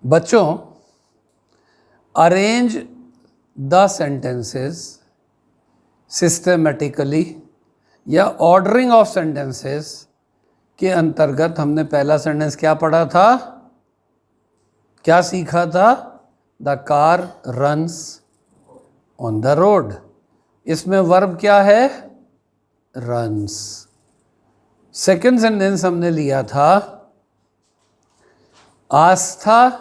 बच्चों, arrange the sentences systematically या ordering of sentences के अंतर्गत हमने पहला सेंटेंस क्या पढ़ा था, क्या सीखा था? The car runs on the road. इसमें वर्ब क्या है? रन्स। सेकेंड सेंटेंस हमने लिया था, Aastha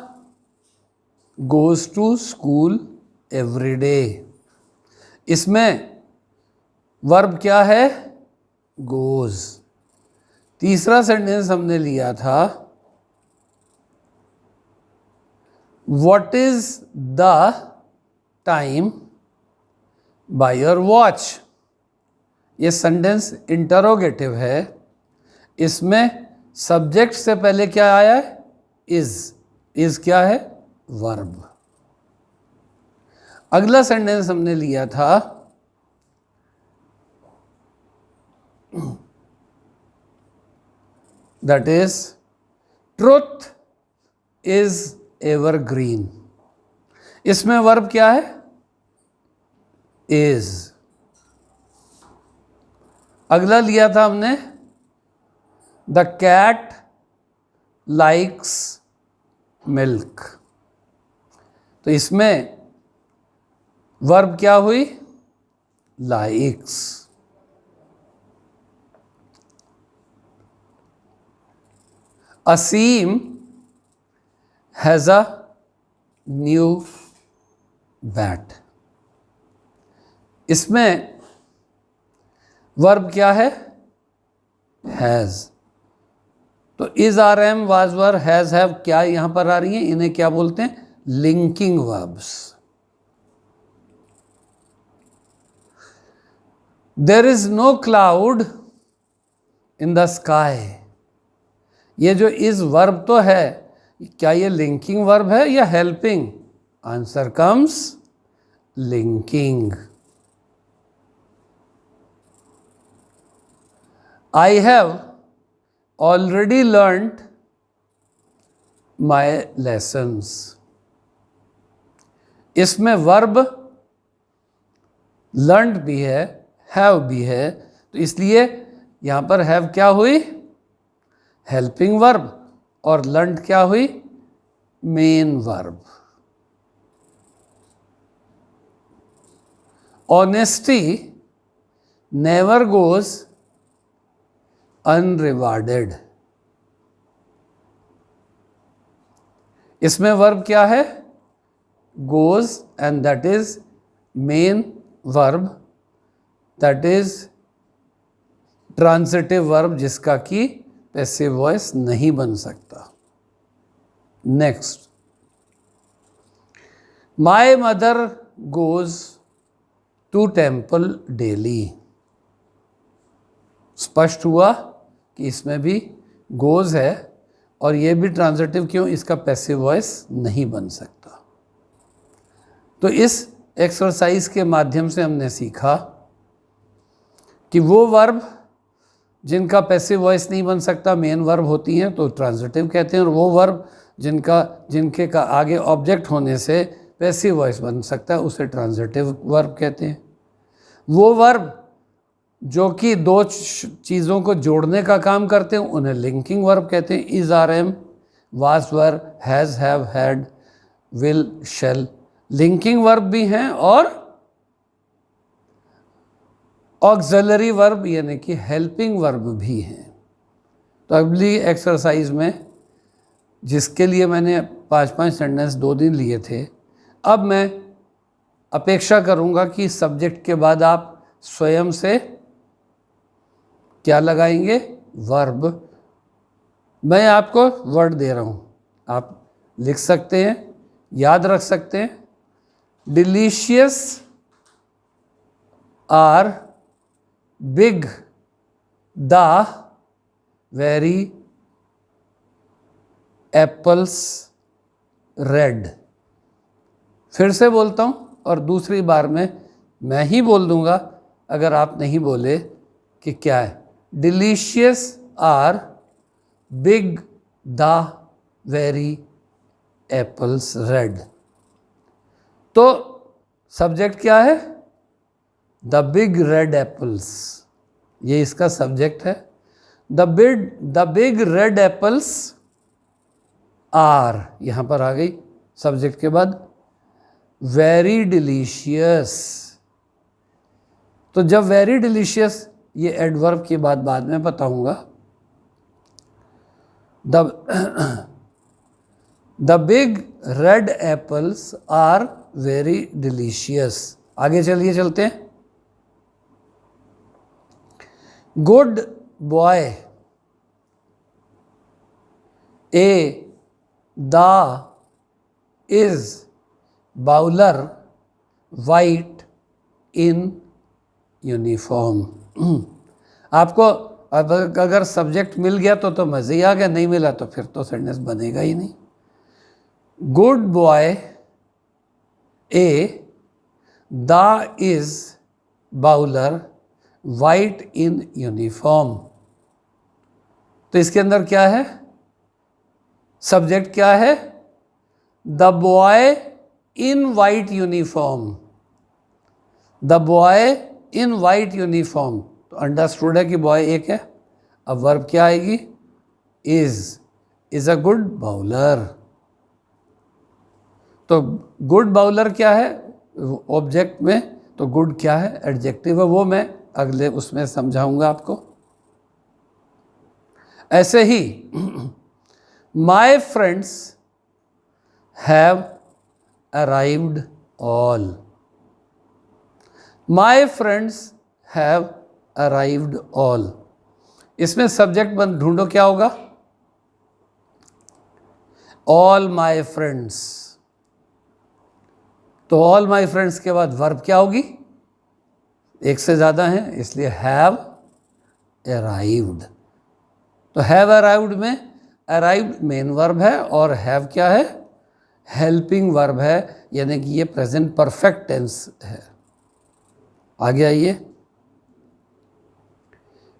goes to school every day. इसमें वर्ब क्या है? गोज। तीसरा सेंटेंस हमने लिया था, what is the time by your watch. ये सेंटेंस इंटरोगेटिव है। इसमें सब्जेक्ट से पहले क्या आया है? इज क्या है? वर्ब। अगला सेंटेंस हमने लिया था, that is truth is evergreen. इसमें वर्ब क्या है? इज। अगला लिया था हमने, द कैट लाइक्स मिल्क। तो इसमें वर्ब क्या हुई? Likes. Asim has a new bat. इसमें वर्ब क्या है? हैज। तो is, are, am, was, were, has, have क्या यहां पर आ रही हैं? इन्हें क्या बोलते हैं? Linking verbs. There is no cloud in the sky. ये जो इज वर्ब तो है, क्या ये लिंकिंग वर्ब है या helping? Answer comes linking. I have already learned my lessons. इसमें वर्ब लर्नड भी है, हैव भी है, तो इसलिए यहां पर हैव क्या हुई? Helping verb. और लर्नड क्या हुई? Main verb. Honesty never goes unrewarded. इसमें वर्ब क्या है? Goes, and that is main verb, that is transitive verb, जिसका कि पैसिव वॉइस नहीं बन सकता। Next, my mother goes to temple daily. स्पष्ट हुआ कि इसमें भी गोज है और ये भी ट्रांजिटिव क्यों? इसका पैसिव वॉइस नहीं बन सकता। तो इस एक्सरसाइज के माध्यम से हमने सीखा कि वो वर्ब जिनका पैसिव वॉइस नहीं बन सकता, मेन वर्ब होती हैं, तो ट्रांजिटिव कहते हैं, और वो वर्ब जिनके का आगे ऑब्जेक्ट होने से पैसिव वॉइस बन सकता है, उसे ट्रांजिटिव वर्ब कहते हैं। वो वर्ब जो कि दो चीज़ों को जोड़ने का काम करते हैं, उन्हें लिंकिंग वर्ब कहते हैं। Is, are, am, was, were, has, have, had, will, shall linking verb भी हैं और ऑक्सिलरी वर्ब यानी कि हेल्पिंग वर्ब भी हैं। तो अगली एक्सरसाइज में, जिसके लिए मैंने 5-5 सेंटेंस 2 दिन लिए थे, अब मैं अपेक्षा करूंगा कि सब्जेक्ट के बाद आप स्वयं से क्या लगाएंगे? वर्ब। मैं आपको वर्ड दे रहा हूं, आप लिख सकते हैं, याद रख सकते हैं। Delicious are big the very apples red. फिर से बोलता हूं और दूसरी बार में मैं ही बोल दूंगा अगर आप नहीं बोले कि क्या है। Delicious are big the very apples red. तो सब्जेक्ट क्या है? द बिग रेड एप्पल्स, ये इसका सब्जेक्ट है। The big red apples are, यहां पर आ गई सब्जेक्ट के बाद वेरी डिलीशियस। तो जब वेरी डिलीशियस, ये एडवर्ब की बात बाद में बताऊंगा। The big red apples are very delicious. आगे चलिए चलते हैं। Good boy, a the is bowler white in uniform. आपको अब अगर सब्जेक्ट मिल गया तो मज़े ही आ गया, नहीं मिला तो फिर तो सेंटेंस बनेगा ही नहीं। Good boy a the is bowler white in uniform. तो इसके अंदर क्या है? सब्जेक्ट क्या है? The boy in white uniform. The boy in white uniform, तो अंडरस्टूड है कि बॉय एक है। अब वर्ब क्या आएगी? Is a good bowler. तो गुड बाउलर क्या है ऑब्जेक्ट में, तो गुड क्या है? एडजेक्टिव है, वो मैं अगले उसमें समझाऊंगा आपको। ऐसे ही my friends have arrived all. My friends have arrived all, इसमें सब्जेक्ट बन ढूंढो, क्या होगा? All my friends. तो ऑल माई फ्रेंड्स के बाद वर्ब क्या होगी? एक से ज़्यादा है इसलिए हैव अराइव्ड। तो हैव अराइव्ड में अराइव्ड मेन वर्ब है और हैव क्या है? हेल्पिंग वर्ब है, यानी कि ये प्रेजेंट परफेक्ट टेंस है। आगे आइए।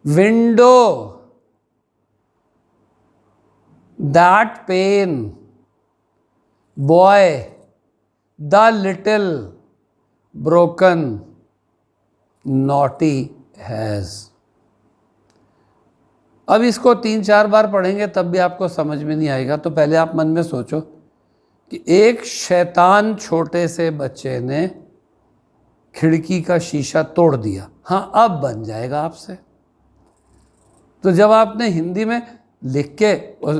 Window, that pain, boy, the little, broken, naughty has. अब इसको 3-4 बार पढ़ेंगे तब भी आपको समझ में नहीं आएगा। तो पहले आप मन में सोचो कि एक शैतान छोटे से बच्चे ने खिड़की का शीशा तोड़ दिया। हाँ, अब बन जाएगा आपसे। तो जब आपने हिंदी में लिख के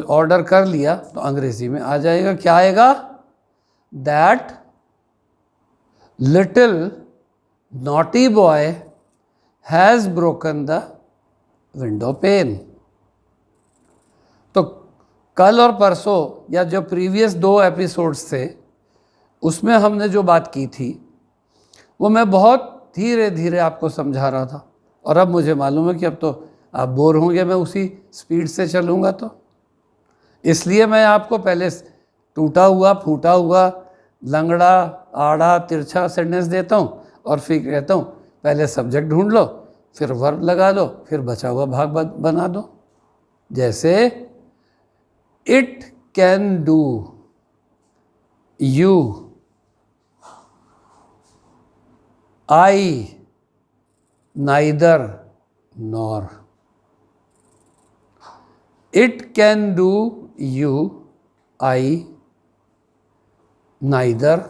ऑर्डर कर लिया तो अंग्रेजी में आ जाएगा। क्या आएगा? That little naughty boy has broken the window pane. तो कल और परसों या जो प्रीवियस 2 एपिसोड्स थे उसमें हमने जो बात की थी वो मैं बहुत धीरे धीरे आपको समझा रहा था, और अब मुझे मालूम है कि अब तो आप बोर होंगे, मैं उसी स्पीड से चलूँगा। तो इसलिए मैं आपको पहले टूटा हुआ, फूटा हुआ, लंगड़ा, आड़ा, तिरछा सेंटेंस देता हूँ और फिर कहता हूँ पहले सब्जेक्ट ढूंढ लो, फिर वर्ब लगा दो, फिर बचा हुआ भाग बना दो। जैसे it can do, you, I, neither, nor. It can do, you, I, neither,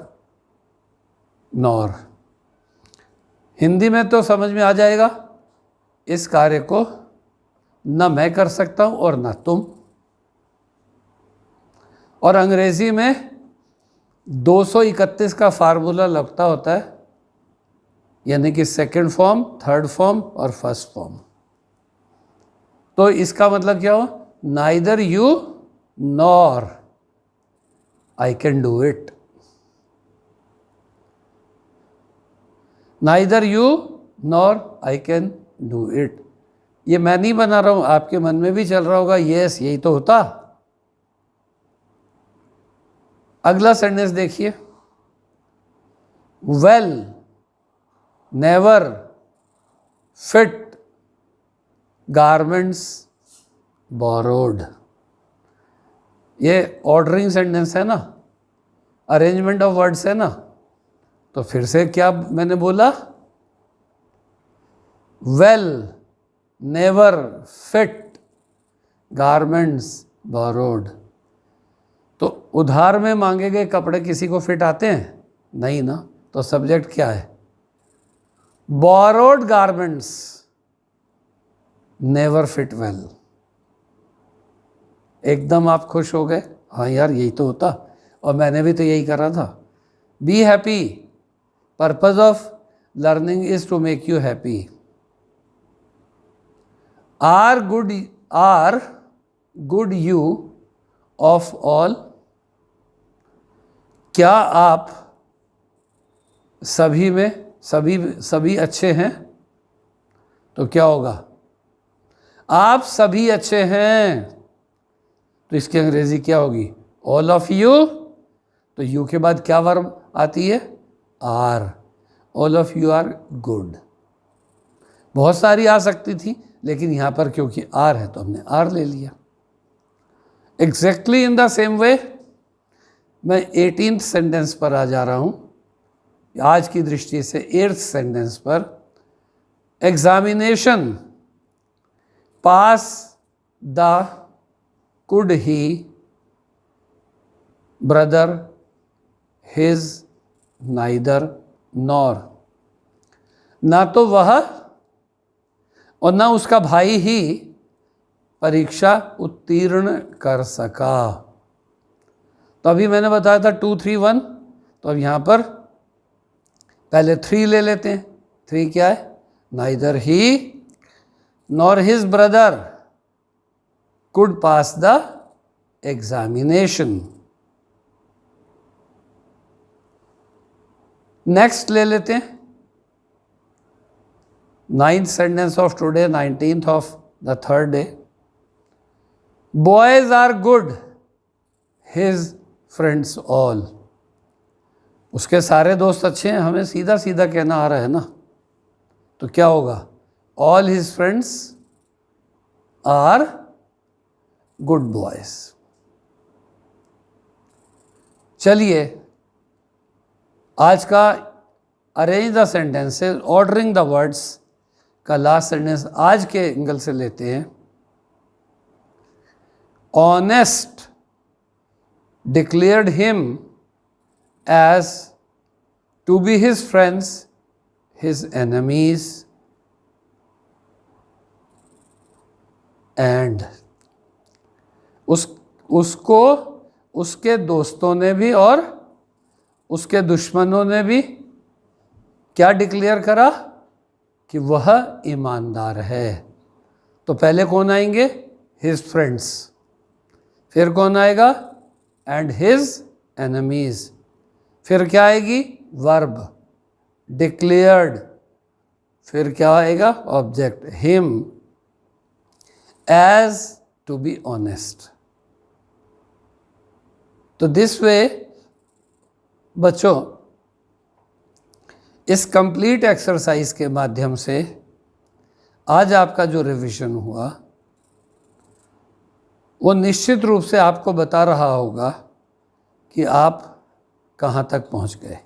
nor. Hindi में तो समझ में आ जाएगा, इस कार्य को न मैं कर सकता हूं और न तुम। और अंग्रेजी में 231 का फार्मूला लगता होता है, यानी कि सेकंड फॉर्म, थर्ड फॉर्म और फर्स्ट फॉर्म। तो इसका मतलब क्या हो? Neither you nor I can do it. Neither you nor I can do it. ये मैं नहीं बना रहा हूं, आपके मन में भी चल रहा होगा, यस यही तो होता। अगला सेंटेंस देखिए। Well, never, fit, garments, borrowed. ये ऑर्डरिंग सेंटेंस है ना, अरेंजमेंट ऑफ वर्ड्स है ना, तो फिर से क्या मैंने बोला, well never fit garments borrowed. तो उधार में मांगे गए कपड़े किसी को फिट आते हैं? नहीं ना। तो सब्जेक्ट क्या है? Borrowed garments never fit well. एकदम आप खुश हो गए, हाँ यार यही तो होता, और मैंने भी तो यही करा था। Be happy, purpose of learning is to make you happy. Are good you of all, क्या आप सभी में सभी अच्छे हैं? तो क्या होगा? आप सभी अच्छे हैं, तो इसकी अंग्रेजी क्या होगी? All of you. तो यू के बाद क्या वर्ब आती है? Are. All of you are good. बहुत सारी आ सकती थी, लेकिन यहाँ पर क्योंकि आर है तो हमने आर ले लिया। Exactly in the same way मैं 18th सेंटेंस पर आ जा रहा हूँ, आज की दृष्टि से 8th सेंटेंस पर। Examination pass the could he brother his neither nor. ना तो वह और ना उसका भाई ही परीक्षा उत्तीर्ण कर सका। तो अभी मैंने बताया था 2, 3, 1, तो अब यहाँ पर पहले 3 ले लेते हैं। 3 क्या है? Neither he nor his brother could pass the examination. Next ले लेते हैं 9th sentence of today, 19th of the 3rd day. Boys are good his friends all. उसके सारे दोस्त अच्छे हैं, हमें सीधा सीधा कहना आ रहा है ना, तो क्या होगा? All his friends are good boys. चलिए आज का arrange the sentences ordering the words का लास्ट सेंटेंस आज के एंगल से लेते हैं। Honest declared him as to be his friends, his enemies, and उसको उसके दोस्तों ने भी और उसके दुश्मनों ने भी क्या डिक्लेयर करा? कि वह ईमानदार है। तो पहले कौन आएंगे? his friends। फिर कौन आएगा? And his enemies. फिर क्या आएगी? Verb declared. फिर क्या आएगा? Object him as to be honest. तो दिस वे बच्चों, इस कंप्लीट एक्सरसाइज के माध्यम से आज आपका जो रिवीजन हुआ वो निश्चित रूप से आपको बता रहा होगा कि आप कहाँ तक पहुँच गए।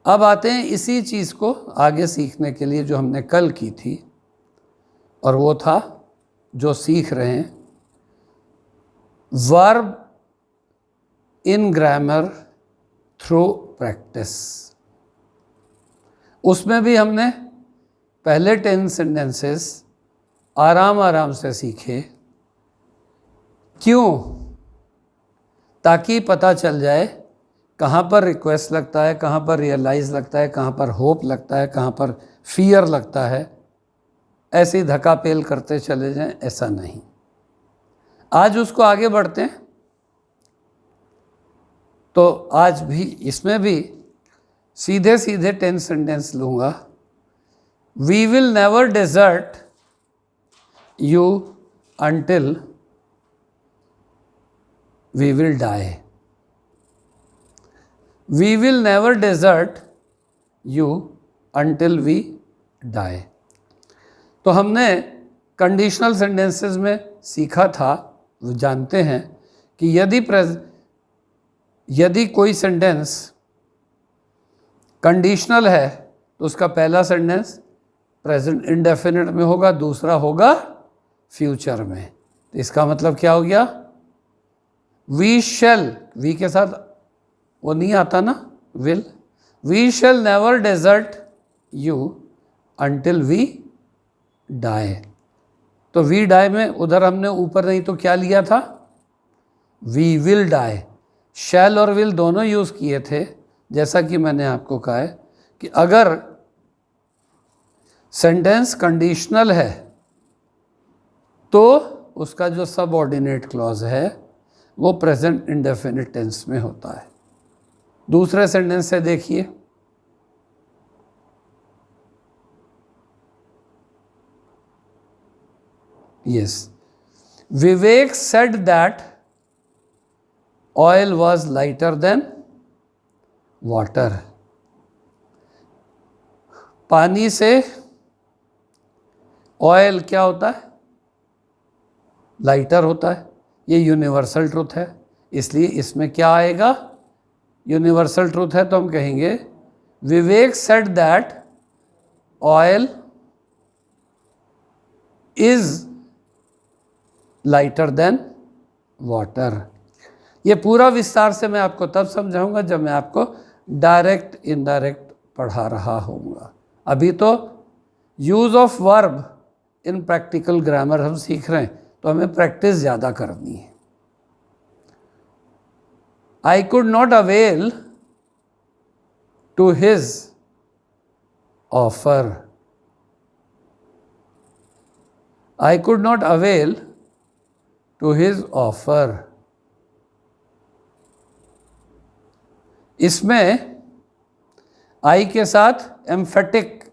अब आते हैं इसी चीज़ को आगे सीखने के लिए जो हमने कल की थी, और वो था जो सीख रहे हैं verb in grammar through practice. उसमें भी हमने पहले 10 सेंटेंसेस आराम से सीखे। क्यों? ताकि पता चल जाए कहाँ पर रिक्वेस्ट लगता है, कहाँ पर रियलाइज़ लगता है, कहाँ पर होप लगता है, कहाँ पर फियर लगता है। ऐसे ही धक्का-पेल करते चले जाएं, ऐसा नहीं। आज उसको आगे बढ़ते हैं। तो आज भी इसमें भी सीधे 10 सेंटेंस लूँगा। We will never desert you until we will die. We will never desert you until we die. तो हमने कंडीशनल सेंटेंसेस में सीखा था, वो जानते हैं कि यदि यदि कोई सेंटेंस कंडीशनल है तो उसका पहला सेंटेंस प्रेजेंट इंडेफिनिट में होगा, दूसरा होगा फ्यूचर में। तो इसका मतलब क्या हो गया, वी शैल, वी के साथ वो नहीं आता ना will, we shall never desert you until we die. तो वी डाई में उधर हमने ऊपर नहीं तो क्या लिया था, वी विल डाई। शैल और विल दोनों यूज़ किए थे। जैसा कि मैंने आपको कहा है कि अगर सेंटेंस कंडीशनल है तो उसका जो सबऑर्डिनेट क्लॉज है वो प्रेजेंट इंडेफिनिट टेंस में होता है। दूसरे सेंटेंस से देखिए, yes, Vivek said that oil was lighter than water. पानी से ऑयल क्या होता है, लाइटर होता है। ये यूनिवर्सल ट्रूथ है, इसलिए इसमें क्या आएगा, यूनिवर्सल ट्रूथ है तो हम कहेंगे Vivek said that oil is lighter than water. ये पूरा विस्तार से मैं आपको तब समझाऊंगा जब मैं आपको डायरेक्ट इनडायरेक्ट पढ़ा रहा होऊंगा। अभी तो use of verb in practical grammar हम सीख रहे हैं, तो हमें प्रैक्टिस ज़्यादा करनी है। I could not avail to his offer. I could not avail to his offer. इसमें आई के साथ एम्फेटिक,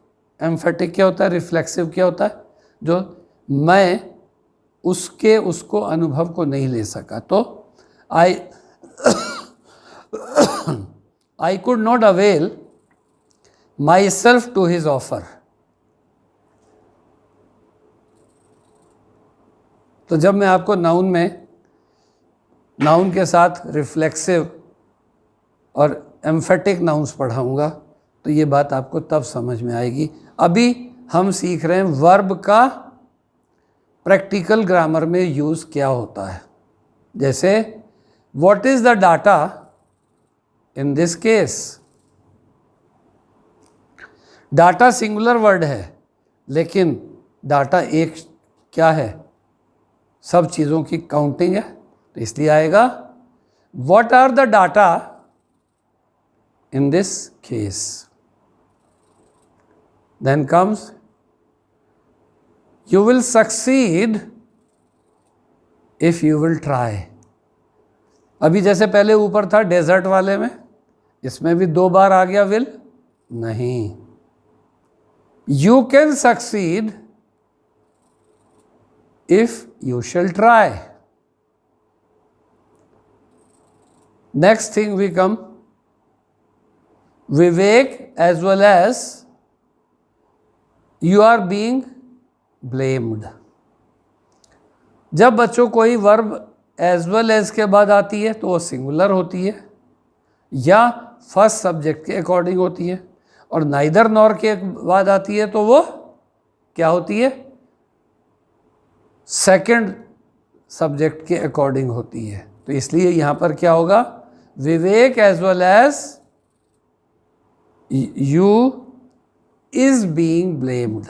एम्फेटिक क्या होता है, रिफ्लेक्सिव क्या होता है, जो मैं उसके उसको अनुभव को नहीं ले सका। तो I could not avail myself to his offer. तो जब मैं आपको नाउन में, नाउन के साथ रिफ्लेक्सिव और एम्फेटिक नाउन्स पढ़ाऊंगा तो ये बात आपको तब समझ में आएगी। अभी हम सीख रहे हैं वर्ब का प्रैक्टिकल ग्रामर में यूज़ क्या होता है। जैसे what is the data in this case. Data singular word है, लेकिन डाटा एक क्या है, सब चीज़ों की काउंटिंग है, तो इसलिए आएगा what are the data in this case. Then comes you will succeed if you will try। अभी जैसे पहले ऊपर था डेजर्ट वाले में, इसमें भी 2 बार आ गया will, नहीं, you can succeed if you shall try। Next thing we come, Vivek as well as you are being blamed। जब बच्चों कोई वर्ब एज वेल एज के बाद आती है तो वो सिंगुलर होती है या फर्स्ट सब्जेक्ट के अकॉर्डिंग होती है, और नाइदर नॉर के बाद आती है तो वो क्या होती है, सेकंड सब्जेक्ट के अकॉर्डिंग होती है। तो इसलिए यहाँ पर क्या होगा, Vivek as well as you is being blamed,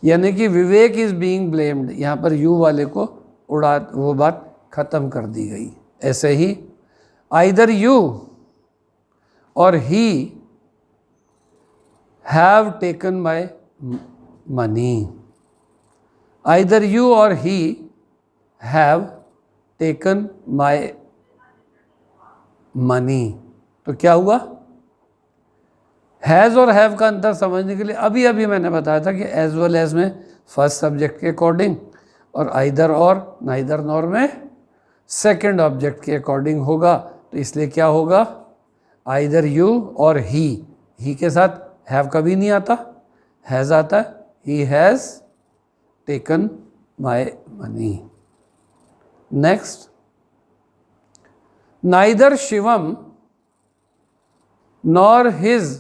यानी कि विवेक इज बीइंग ब्लेम्ड, यहाँ पर यू वाले को उड़ा, वो बात खत्म कर दी गई। ऐसे ही either you or he have taken my money. Either you or he have taken my money. तो क्या हुआ, हैज़ और हैव का अंतर समझने के लिए अभी अभी मैंने बताया था कि एज वेल एज में फर्स्ट सब्जेक्ट के अकॉर्डिंग और आइदर और नाइदर नॉर में सेकंड ऑब्जेक्ट के अकॉर्डिंग होगा। तो इसलिए क्या होगा, आइदर यू और ही के साथ हैव कभी नहीं आता, हैज़ आता है, he has taken my money. Next, neither Shivam nor his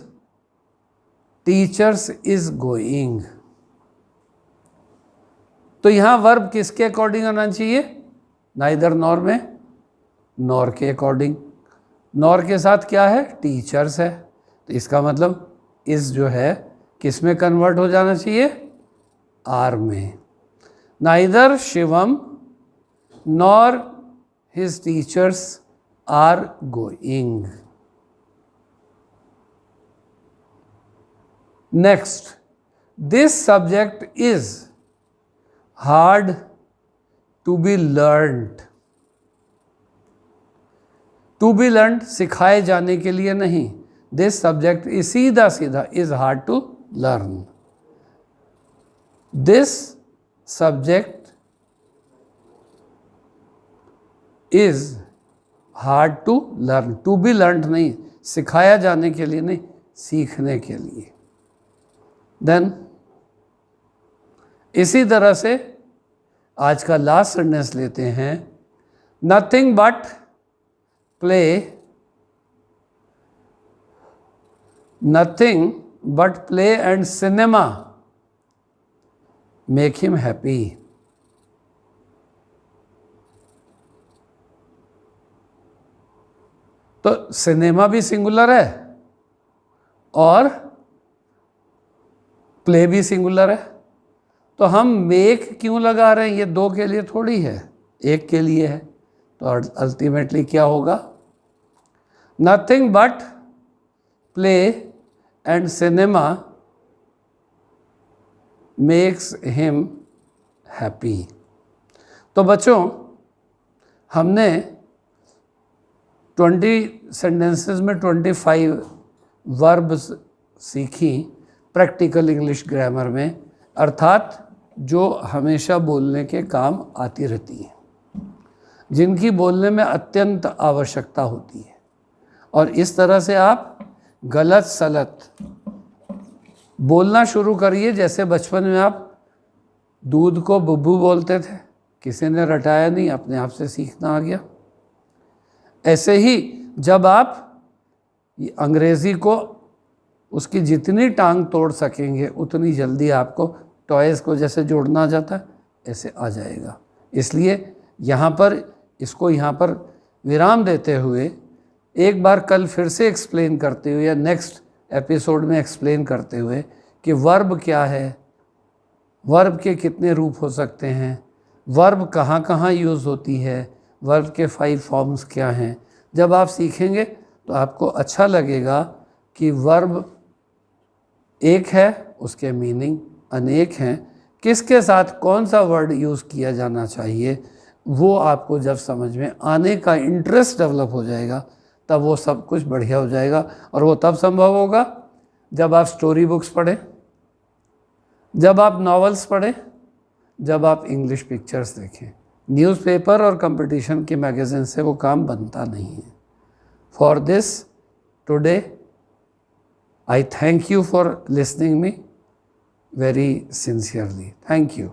teachers is going. तो यहां वर्ब किसके अकॉर्डिंग आना चाहिए? नाइदर नॉर में नॉर के अकॉर्डिंग। नॉर के साथ क्या है? टीचर्स है, तो इसका मतलब इस जो है किस में कन्वर्ट हो जाना चाहिए? आर में। Neither Shivam nor his teachers are going. Next, this subject is hard to be learned. To be learned सिखाए जाने के लिए नहीं, दिस सब्जेक्ट इज सीधा सीधा is hard to learn. This subject is hard to learn. To be learned नहीं, सिखाया जाने के लिए नहीं, सीखने के लिए। देन इसी तरह से आज का लास्ट सेंटेंस लेते हैं। Nothing but play, nothing but play and cinema make him happy. तो सिनेमा भी सिंगुलर है और प्ले भी सिंगुलर है, तो हम मेक क्यों लगा रहे हैं? ये दो के लिए थोड़ी है, एक के लिए है। तो अल्टीमेटली क्या होगा? Nothing but play and cinema makes him happy. तो बच्चों, हमने 20 सेंटेंसेस में 25 वर्ब्स सीखी प्रैक्टिकल इंग्लिश ग्रामर में, अर्थात जो हमेशा बोलने के काम आती रहती हैं, जिनकी बोलने में अत्यंत आवश्यकता होती है। और इस तरह से आप गलत सलत बोलना शुरू करिए। जैसे बचपन में आप दूध को बुब्बू बोलते थे, किसी ने रटाया नहीं, अपने आप से सीखना आ गया। ऐसे ही जब आप अंग्रेज़ी को उसकी जितनी टांग तोड़ सकेंगे, उतनी जल्दी आपको टॉयज़ को जैसे जोड़ना जाता है ऐसे आ जाएगा। इसलिए यहाँ पर इसको यहाँ पर विराम देते हुए एक बार कल फिर से एक्सप्लेन करते हुए या नेक्स्ट एपिसोड में एक्सप्लेन करते हुए कि वर्ब क्या है, वर्ब के कितने रूप हो सकते हैं, वर्ब कहाँ कहाँ यूज़ होती है, वर्ब के 5 फॉर्म्स क्या हैं। जब आप सीखेंगे तो आपको अच्छा लगेगा कि वर्ब एक है, उसके मीनिंग अनेक हैं, किसके साथ कौन सा वर्ड यूज़ किया जाना चाहिए, वो आपको जब समझ में आने का इंटरेस्ट डेवलप हो जाएगा, तब वो सब कुछ बढ़िया हो जाएगा। और वो तब संभव होगा जब आप स्टोरी बुक्स पढ़ें, जब आप नॉवेल्स पढ़ें, जब आप इंग्लिश पिक्चर्स देखें। न्यूज़पेपर और कंपटीशन के मैगज़ीन से वो काम बनता नहीं है। For this today I thank you for listening me very sincerely. Thank you.